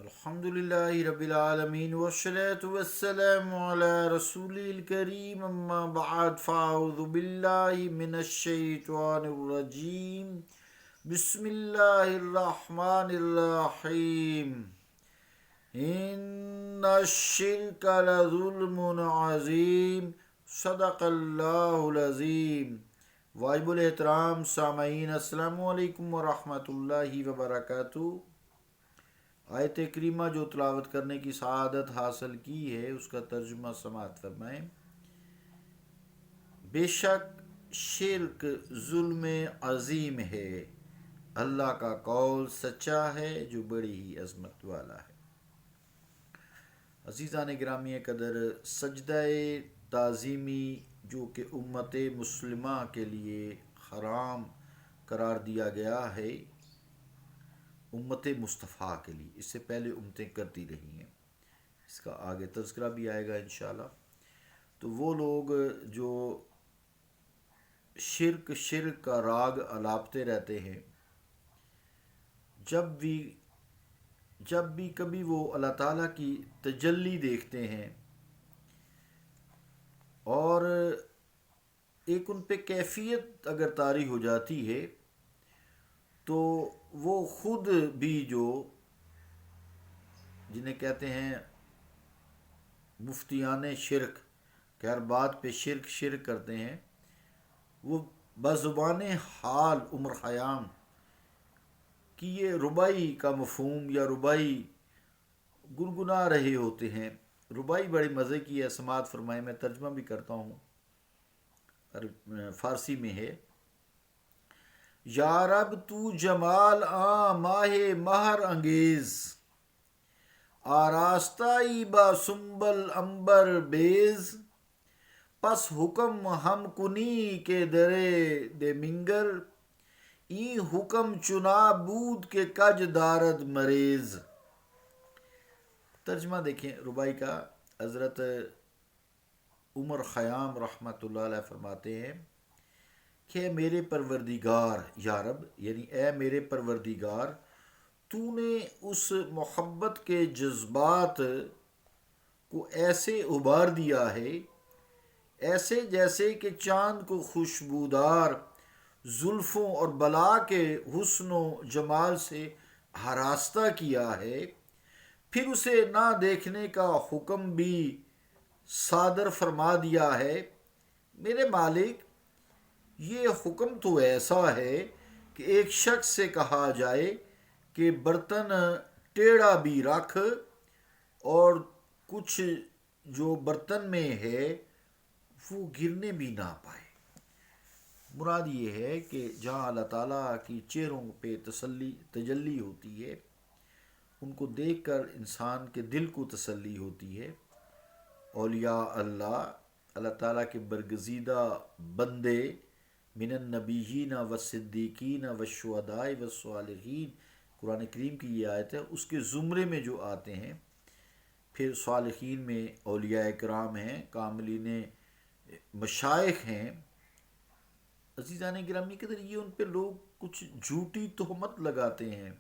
الحمدللہ رب العالمین والصلاة والسلام علی رسول الکریم اما بعد فاعوذ باللہ من الشیطان الرجیم بسم اللہ الرحمن الرحیم ان الشرک لظلم عظیم صدق اللہ العظیم۔ واجب الاحترام سامعین، السلام علیکم ورحمۃ اللہ وبرکاتہ۔ آیت کریمہ جو تلاوت کرنے کی سعادت حاصل کی ہے اس کا ترجمہ سماعت فرمائیں۔ بے شک شرک ظلم عظیم ہے، اللہ کا قول سچا ہے جو بڑی ہی عظمت والا ہے۔ عزیزان گرامی قدر، سجدہ تعظیمی جو کہ امت مسلمہ کے لیے حرام قرار دیا گیا ہے، امت مصطفیٰ کے لیے، اس سے پہلے امتیں کرتی رہی ہیں، اس کا آگے تذکرہ بھی آئے گا انشاءاللہ۔ تو وہ لوگ جو شرک کا راگ الاپتے رہتے ہیں، جب بھی کبھی وہ اللہ تعالیٰ کی تجلی دیکھتے ہیں اور ایک ان پہ کیفیت اگر طاری ہو جاتی ہے تو وہ خود بھی جو جنہیں کہتے ہیں مفتیان شرک کہ ہر بات پہ شرک کرتے ہیں، وہ بزبان حال عمر خیام کی یہ ربائی کا مفہوم یا ربائی گنگنا رہے ہوتے ہیں۔ ربائی بڑے مزے کی ہے، سماعت فرمائے، میں ترجمہ بھی کرتا ہوں، فارسی میں ہے۔ یا رب تو جمال ماہ مہر انگیز، آراستائی با سنبل عنبر بیز، پس حکم ہم کنی کے درے دے منگر، این حکم چنا بود کے کج دارد مریض۔ ترجمہ دیکھیں ربائی کا۔ حضرت عمر خیام رحمۃ اللہ علیہ فرماتے ہیں کہ اے میرے پروردگار، یا رب یعنی اے میرے پروردگار، تو نے اس محبت کے جذبات کو ایسے ابار دیا ہے، ایسے جیسے کہ چاند کو خوشبودار زلفوں اور بلا کے حسن و جمال سے آراستہ کیا ہے، پھر اسے نہ دیکھنے کا حکم بھی صادر فرما دیا ہے۔ میرے مالک، یہ حکم تو ایسا ہے کہ ایک شخص سے کہا جائے کہ برتن ٹیڑھا بھی رکھ، اور کچھ جو برتن میں ہے وہ گرنے بھی نہ پائے۔ مراد یہ ہے کہ جہاں اللہ تعالیٰ کی چہروں پہ تجلی ہوتی ہے، ان کو دیکھ کر انسان کے دل کو تسلی ہوتی ہے۔ اولیاء اللہ تعالیٰ کے برگزیدہ بندے، من النبیین والصدیقین والشہداء والصالحین، قرآن کریم کی یہ آیت ہے، اس کے زمرے میں جو آتے ہیں۔ پھر صالحین میں اولیاء کرام ہیں، کاملین مشائخ ہیں۔ عزیزان گرامی قدر، یہ ان پہ لوگ کچھ جھوٹی تہمت لگاتے ہیں،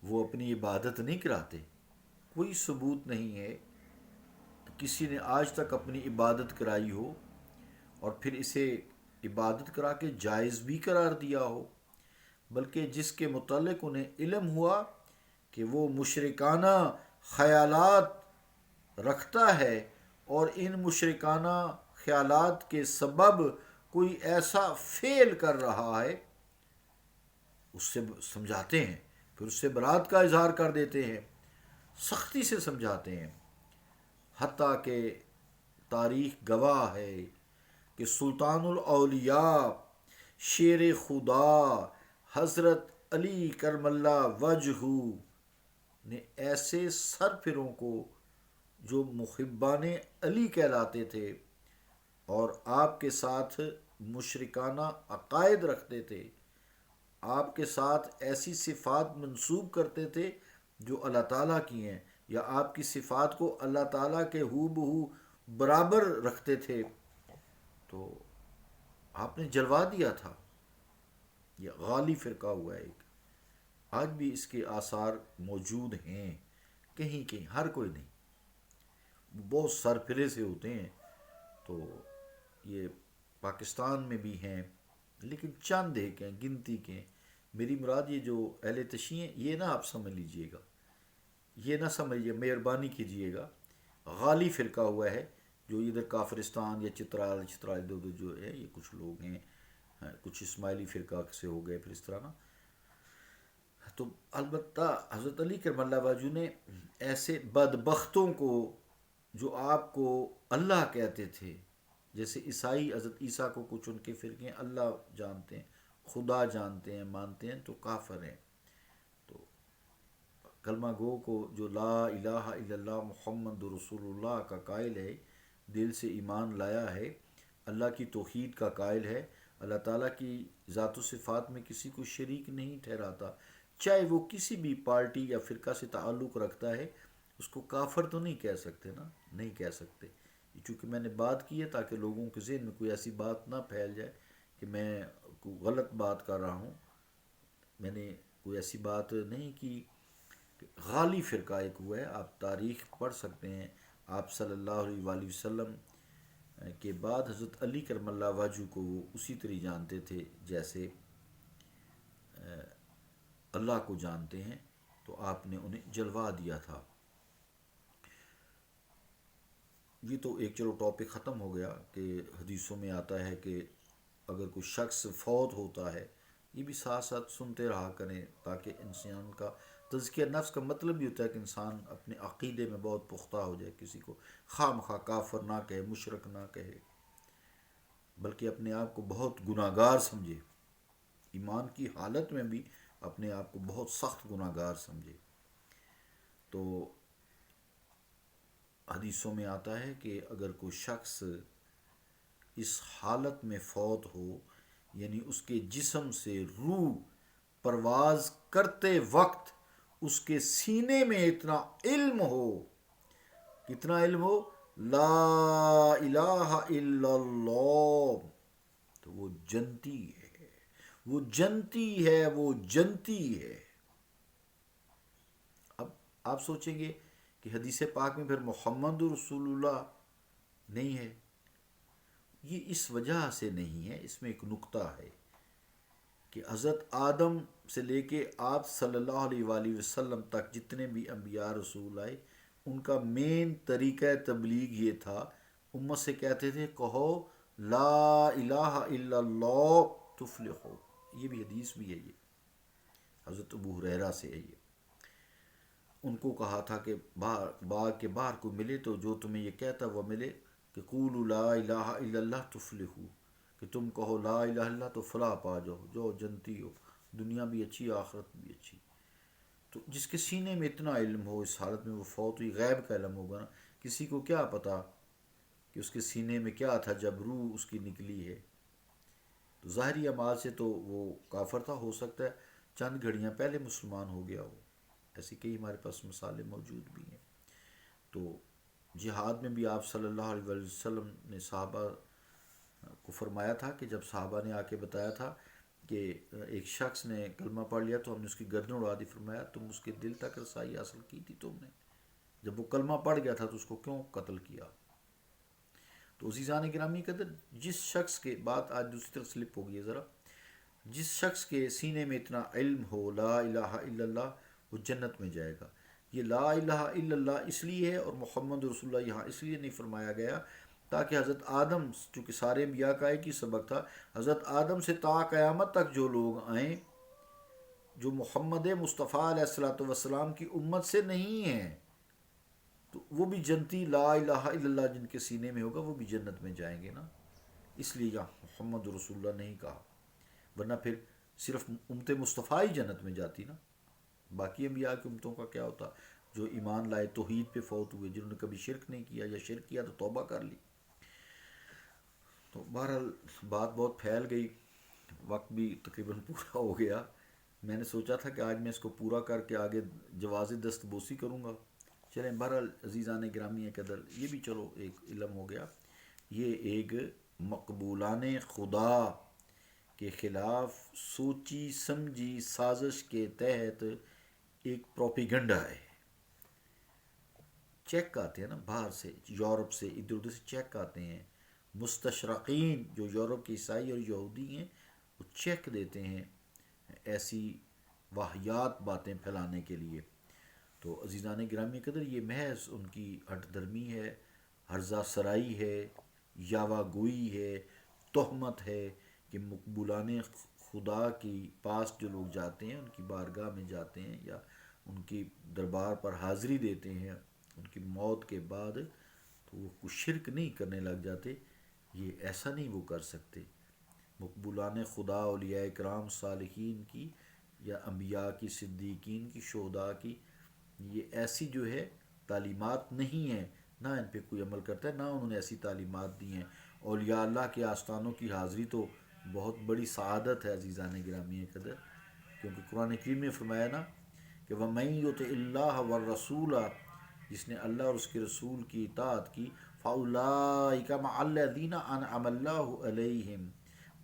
وہ اپنی عبادت نہیں کراتے، کوئی ثبوت نہیں ہے کسی نے آج تک اپنی عبادت کرائی ہو اور پھر اسے عبادت کرا کے جائز بھی قرار دیا ہو، بلکہ جس کے متعلق انہیں علم ہوا کہ وہ مشرکانہ خیالات رکھتا ہے اور ان مشرکانہ خیالات کے سبب کوئی ایسا فعل کر رہا ہے، اس سے سمجھاتے ہیں، پھر اس سے برات کا اظہار کر دیتے ہیں، سختی سے سمجھاتے ہیں۔ حتیٰ کہ تاریخ گواہ ہے کہ سلطان الاولیاء، شیر خدا حضرت علی کرم اللہ وجہہ نے ایسے سرفروں کو جو محبان علی کہلاتے تھے اور آپ کے ساتھ مشرکانہ عقائد رکھتے تھے، آپ کے ساتھ ایسی صفات منسوب کرتے تھے جو اللہ تعالیٰ کی ہیں، یا آپ کی صفات کو اللہ تعالیٰ کے ہو بہو برابر رکھتے تھے، تو آپ نے جلوا دیا تھا۔ یہ غالی فرقہ ہوا ایک، آج بھی اس کے آثار موجود ہیں، کہیں کہیں، ہر کوئی نہیں، بہت سرفرے سے ہوتے ہیں، تو یہ پاکستان میں بھی ہیں، لیکن چند ایک ہیں، گنتی کے ہیں۔ میری مراد یہ جو اہل تشیع ہیں، یہ نہ آپ سمجھ لیجئے گا، یہ نہ سمجھیے، مہربانی کیجئے گا، غالی فرقہ ہوا ہے جو ادھر کافرستان یا چترال چترال ادھر ادھر جو ہے، یہ کچھ لوگ ہیں، کچھ اسماعیلی فرقہ سے ہو گئے، پھر اس طرح نا۔ تو البتہ حضرت علی کرم اللہ وجہ نے ایسے بدبختوں کو جو آپ کو اللہ کہتے تھے، جیسے عیسائی حضرت عیسیٰ کو کچھ ان کے فرقے ہیں اللہ جانتے ہیں، خدا جانتے ہیں، مانتے ہیں، تو کافر ہیں۔ تو کلمہ گو کو جو لا الہ الا اللہ محمد رسول اللہ کا قائل ہے، دل سے ایمان لایا ہے، اللہ کی توحید کا قائل ہے، اللہ تعالیٰ کی ذات و صفات میں کسی کو شریک نہیں ٹھہراتا، چاہے وہ کسی بھی پارٹی یا فرقہ سے تعلق رکھتا ہے، اس کو کافر تو نہیں کہہ سکتے نا، نہیں کہہ سکتے۔ چونکہ میں نے بات کی ہے تاکہ لوگوں کے ذہن میں کوئی ایسی بات نہ پھیل جائے کہ میں کوئی غلط بات کر رہا ہوں، میں نے کوئی ایسی بات نہیں کی۔ غالی فرقہ ایک ہوا ہے، آپ تاریخ پڑھ سکتے ہیں، آپ صلی اللہ علیہ وآلہ وسلم کے بعد حضرت علی کرم اللہ وجہ کو وہ اسی طرح جانتے تھے جیسے اللہ کو جانتے ہیں، تو آپ نے انہیں جلوا دیا تھا۔ یہ تو ایک چلو ٹاپک ختم ہو گیا کہ حدیثوں میں آتا ہے کہ اگر کوئی شخص فوت ہوتا ہے، یہ بھی ساتھ ساتھ سنتے رہا کریں تاکہ انسان کا تزکیہ نفس کا مطلب بھی ہوتا ہے کہ انسان اپنے عقیدے میں بہت پختہ ہو جائے، کسی کو خواہ مخواہ کافر نہ کہے، مشرک نہ کہے، بلکہ اپنے آپ کو بہت گناہ گار سمجھے، ایمان کی حالت میں بھی اپنے آپ کو بہت سخت گناہ گار سمجھے۔ تو حدیثوں میں آتا ہے کہ اگر کوئی شخص اس حالت میں فوت ہو، یعنی اس کے جسم سے روح پرواز کرتے وقت اس کے سینے میں اتنا علم ہو، کتنا علم ہو، لا الہ الا اللہ، تو وہ جنتی ہے، وہ جنتی ہے، وہ جنتی ہے۔ اب آپ سوچیں گے کہ حدیث پاک میں پھر محمد رسول اللہ نہیں ہے، یہ اس وجہ سے نہیں ہے، اس میں ایک نقطہ ہے کہ حضرت آدم سے لے کے آپ صلی اللہ علیہ وآلہ وسلم تک جتنے بھی انبیاء رسول آئے، ان کا مین طریقہ تبلیغ یہ تھا، امت سے کہتے تھے کہو لا الہ الا اللہ تفلحو، یہ بھی حدیث بھی ہے، یہ حضرت ابو ہریرہ سے ہے۔ یہ ان کو کہا تھا کہ باغ کے باہر کو ملے تو جو تمہیں یہ کہتا وہ ملے کہ قولوا لا الہ الا اللہ تفلحو، کہ تم کہو لا الہ الا اللہ تو فلاح پا جاؤ، جو جنتی ہو، دنیا بھی اچھی آخرت بھی اچھی۔ تو جس کے سینے میں اتنا علم ہو، اس حالت میں وہ فوت ہوئی، غیب کا علم ہوگا نا، کسی کو کیا پتا کہ اس کے سینے میں کیا تھا جب روح اس کی نکلی ہے۔ تو ظاہری اعمال سے تو وہ کافر تھا، ہو سکتا ہے چند گھڑیاں پہلے مسلمان ہو گیا ہو، ایسی کئی ہمارے پاس مثالیں موجود بھی ہیں۔ تو جہاد میں بھی آپ صلی اللہ علیہ وسلم نے صحابہ کو فرمایا تھا کہ جب صحابہ نے آ کے بتایا تھا کہ ایک شخص نے کلمہ پڑھ لیا تو ہم نے اس کی گردن اڑا دی، فرمایا تم اس کے دل تک رسائی حاصل کی تھی تم نے، جب وہ کلمہ پڑھ گیا تھا تو اس کو کیوں قتل کیا؟ تو عزیزان گرامی قدر، جس شخص کے بات آج دوسری طرف سلپ ہو گئی ہے ذرا، جس شخص کے سینے میں اتنا علم ہو لا الہ الا اللہ، وہ جنت میں جائے گا۔ یہ لا الہ الا اللہ اس لیے ہے اور محمد رسول اللہ یہاں اس لیے نہیں فرمایا گیا تاکہ حضرت آدم، چونکہ سارے انبیاء کا ایک ہی سبق تھا، حضرت آدم سے تا قیامت تک جو لوگ آئیں جو محمد مصطفیٰ علیہ الصلوۃ والسلام کی امت سے نہیں ہیں، تو وہ بھی جنتی لا الہ الا اللہ جن کے سینے میں ہوگا وہ بھی جنت میں جائیں گے نا۔ اس لیے یہاں محمد رسول اللہ نہیں کہا، ورنہ پھر صرف امت مصطفیٰ ہی جنت میں جاتی نا، باقی انبیاء کی امتوں کا کیا ہوتا جو ایمان لائے، توحید پہ فوت ہوئے، جنہوں نے کبھی شرک نہیں کیا یا شرک کیا تو توبہ کر لی۔ تو بہرحال بات بہت پھیل گئی، وقت بھی تقریباً پورا ہو گیا۔ میں نے سوچا تھا کہ آج میں اس کو پورا کر کے آگے جواز دست بوسی کروں گا، چلیں بہرحال عزیزان گرامی قدر یہ بھی چلو ایک علم ہو گیا۔ یہ ایک مقبولان خدا کے خلاف سوچی سمجھی سازش کے تحت ایک پروپیگنڈا ہے. چیک آتے ہیں نا باہر سے، یورپ سے، ادھر ادھر سے چیک آتے ہیں. مستشرقین جو یورپ کے عیسائی اور یہودی ہیں وہ چیک دیتے ہیں ایسی واہیات باتیں پھیلانے کے لیے. تو عزیزان گرامی قدر یہ محض ان کی ہٹ درمی ہے، ہرزہ سرائی ہے، یاوہ گوئی ہے، تہمت ہے کہ مقبولان خدا کی پاس جو لوگ جاتے ہیں، ان کی بارگاہ میں جاتے ہیں یا ان کی دربار پر حاضری دیتے ہیں ان کی موت کے بعد، تو وہ کچھ شرک نہیں کرنے لگ جاتے. یہ ایسا نہیں وہ کر سکتے. مقبولان خدا، اولیاء کرام، صالحین کی یا انبیاء کی، صدیقین کی، شہداء کی یہ ایسی جو ہے تعلیمات نہیں ہیں، نہ ان پہ کوئی عمل کرتا ہے، نہ انہوں نے ایسی تعلیمات دی ہیں. اولیاء اللہ کے آستانوں کی حاضری تو بہت بڑی سعادت ہے عزیزان گرامی قدر، کیونکہ قرآن کریم میں فرمایا نا کہ وَمَن يُطِعِ اللَّهَ وَالرَّسُولَ، جس نے اللہ اور اس کے رسول کی اطاعت کی، فَأُولَٰئِكَ مَعَ الَّذِينَ أَنْعَمَ اللَّهُ عَلَيْهِمْ،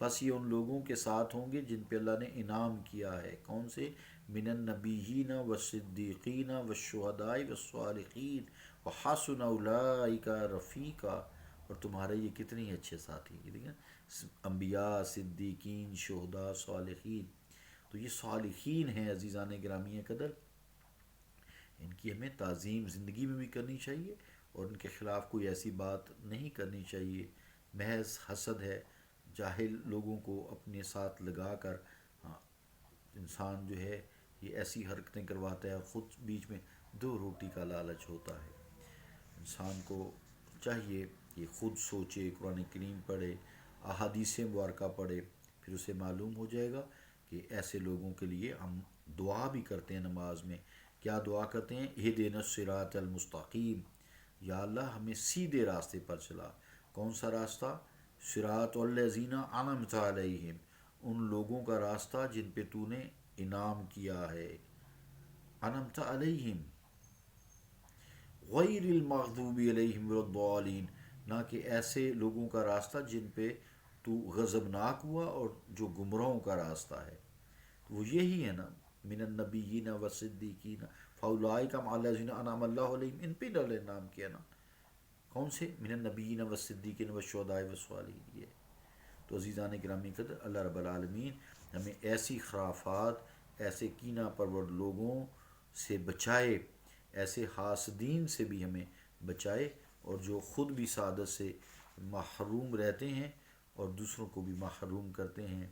بس یہ ان لوگوں کے ساتھ ہوں گے جن پہ اللہ نے انعام کیا ہے. کون سے؟ من النبیین والصدیقین والشہداء والصالحین وحسن اولئک رفیقا. اور تمہارے یہ کتنے اچھے ساتھی ہیں، یہ دیکھیں انبیاء، صدیقین، شہداء، صالحین. تو یہ صالحین ہیں عزیزان گرامی قدر، ان کی ہمیں تعظیم زندگی میں بھی کرنی چاہیے اور ان کے خلاف کوئی ایسی بات نہیں کرنی چاہیے. محض حسد ہے، جاہل لوگوں کو اپنے ساتھ لگا کر انسان جو ہے یہ ایسی حرکتیں کرواتا ہے اور خود بیچ میں دو روٹی کا لالچ ہوتا ہے. انسان کو چاہیے کہ خود سوچے، قرآن کریم پڑھے، احادیث مبارکہ پڑھے، پھر اسے معلوم ہو جائے گا کہ ایسے لوگوں کے لیے ہم دعا بھی کرتے ہیں نماز میں. کیا دعا کرتے ہیں؟ اہدنا الصراط المستقیم، یا اللہ ہمیں سیدھے راستے پر چلا. کون سا راستہ؟ صراط الذین انعمت علیہم، ان لوگوں کا راستہ جن پہ تو نے انعام کیا ہے. انعمت علیہم غیر المغضوب علیہم ولا الضالین، نہ کہ ایسے لوگوں کا راستہ جن پہ تو غضبناک ہوا اور جو گمراہوں کا راستہ ہے. تو وہ یہی ہے نا، من النبیین والصدیقین فاولئک مع الذین انعم اللہ علیہم، ان پہ اللہ نے انعام کیا نا. کون سے؟ من النبیین والصدیقین والشہداء والصالحین. یہ تو عزیزان گرامی قدر اللہ رب العالمین ہمیں ایسی خرافات، ایسے کینہ پرور لوگوں سے بچائے، ایسے حاسدین سے بھی ہمیں بچائے، اور جو خود بھی سعادت سے محروم رہتے ہیں اور دوسروں کو بھی محروم کرتے ہیں.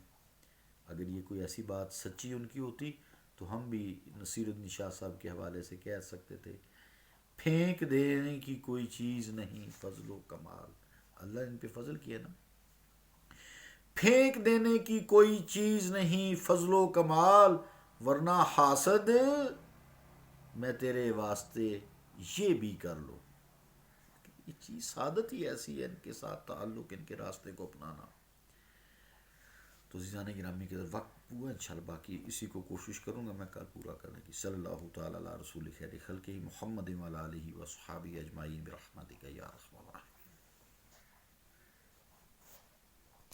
اگر یہ کوئی ایسی بات سچی ان کی ہوتی تو ہم بھی نصیر الدین شاہ صاحب کے حوالے سے کہہ سکتے تھے پھینک دینے کی کوئی چیز نہیں فضل و کمال. اللہ ان پہ فضل کیا نا، پھینک دینے کی کوئی چیز نہیں فضل و کمال، ورنہ حاسد میں تیرے واسطے یہ بھی کر لو. یہ چیز سعادت ہی ایسی ہے، ان کے ساتھ تعلق، ان کے راستے کو اپنانا. تو عزیزان گرامی کے وقت پورا انشاءاللہ، باقی اسی کو کوشش کروں گا میں کل پورا کرنے کی. صلی اللہ تعالی علی رسول خیر خلقہ محمد وعلی آلہ وصحبہ اجمعین برحمتک یا ارحم الراحمین.